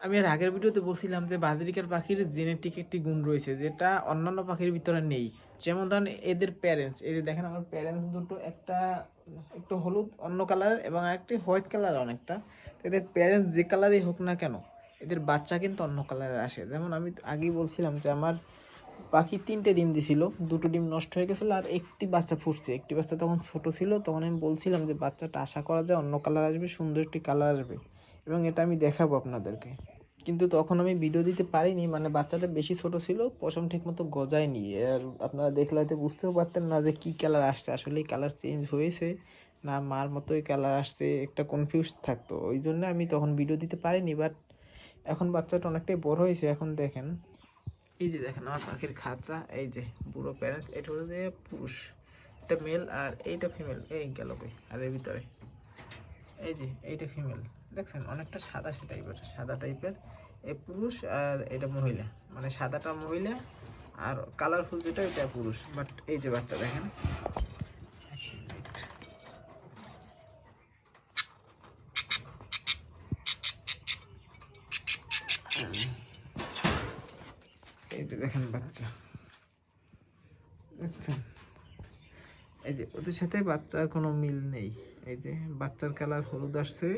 আমি এর আগের ভিডিওতে বলছিলাম যে বাজরিকার পাখির জেনেটিক একটি গুণ রয়েছে যেটা অন্যান্য পাখির ভিতরে নেই। যেমন ধরেন এদের প্যারেন্টস, এই যে দেখেন আমার প্যারেন্টস দুটো, একটা একটু হলুদ অন্য কালার এবং আরেকটি হোয়াইট কালার অনেকটা। তো এদের প্যারেন্টস যে কালারই হোক না কেন, এদের বাচ্চা কিন্তু অন্য কালারের আসে। যেমন আমি আগেই বলছিলাম যে আমার পাখি 3টে ডিম দিছিল, 2টো ডিম নষ্ট হয়ে গেছিলো আর একটি বাচ্চা ফুটছে। একটি বাচ্চা তখন ছোট ছিল, তখন আমি বলছিলাম যে বাচ্চাটা আশা করা যায় অন্য কালার আসবে, সুন্দর একটি কালার আসবে এবং এটা আমি দেখাবো আপনাদেরকে। কিন্তু তখন আমি ভিডিও দিতে পারিনি, মানে বাচ্চাটা বেশি ছোট ছিল, পশম ঠিক মতো গজায়নি। আর আপনারা দেখলে হয়তো বুঝতেও পারতেন না যে কী কালার আসছে, আসলে কালার চেঞ্জ হয়েছে না মার মতোই কালার আসছে, একটা কনফিউজ থাকতো। ওই জন্য আমি তখন ভিডিও দিতে পারিনি। বাট এখন বাচ্চাটা অনেকটাই বড় হয়েছে। এখন দেখেন, এই যে দেখেন আমার পাখির খাঁচা, এই যে বুড়ো প্যারেন্টস, এটা হলো যে পুরুষ, এটা মেল আর এইটা ফিমেল। এই গেল কই, আর এর ভিতরে এই যে এইটা ফিমেল, দেখছেন অনেকটা সাদা টাইপের, সাদা টাইপের। এই পুরুষ আর এটা মহিলা, মানে সাদাটা মহিলা আর কালারফুল যেটা এটা পুরুষ। বাট এই যে বাচ্চা দেখেন, এই যে দেখেন বাচ্চা, দেখছেন এই যে ওদের সাথে বাচ্চার কোনো মিল নেই। এই যে বাচ্চার কালার হলুদ আসছে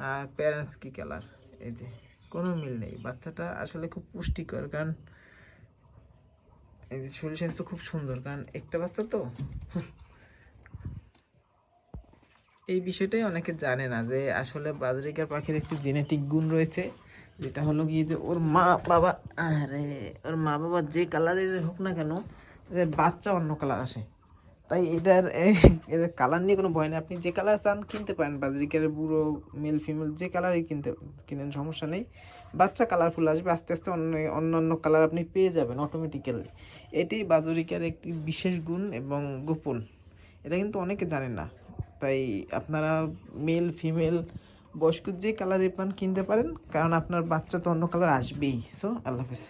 আর প্যারেন্টস কি কালার, এই যে কোনো মিল নেই। বাচ্চাটা আসলে খুব পুষ্টিকর, কারণ এই যে শরীর স্বাস্থ্য খুব সুন্দর, কারণ একটা বাচ্চা তো। এই বিষয়টাই অনেকে জানে না যে আসলে বাজরিকার পাখির একটি জেনেটিক গুণ রয়েছে, যেটা হলো গিয়ে যে ওর মা বাবা, আরে ওর মা বাবা যে কালারের হোক না কেন, এদের বাচ্চা অন্য কালার আসে। তাই এটার এদের কালার নিয়ে কোনো ভয় নেই, আপনি যে কালার চান কিনতে পারেন। বাজরিকার বুড়ো মেল ফিমেল যে কালারই কিনেন সমস্যা নেই, বাচ্চা কালারফুল আসবে। আস্তে আস্তে অন্যান্য কালার আপনি পেয়ে যাবেন অটোমেটিক্যালি। এটি বাজরিকার একটি বিশেষ গুণ এবং গোপন, এটা কিন্তু অনেকে জানেন না। তাই আপনারা মেল ফিমেল বয়স্ক যে কালারই পান কিনতে পারেন, কারণ আপনার বাচ্চা তো অন্য কালার আসবেই। সো আল্লাহ হাফেজ।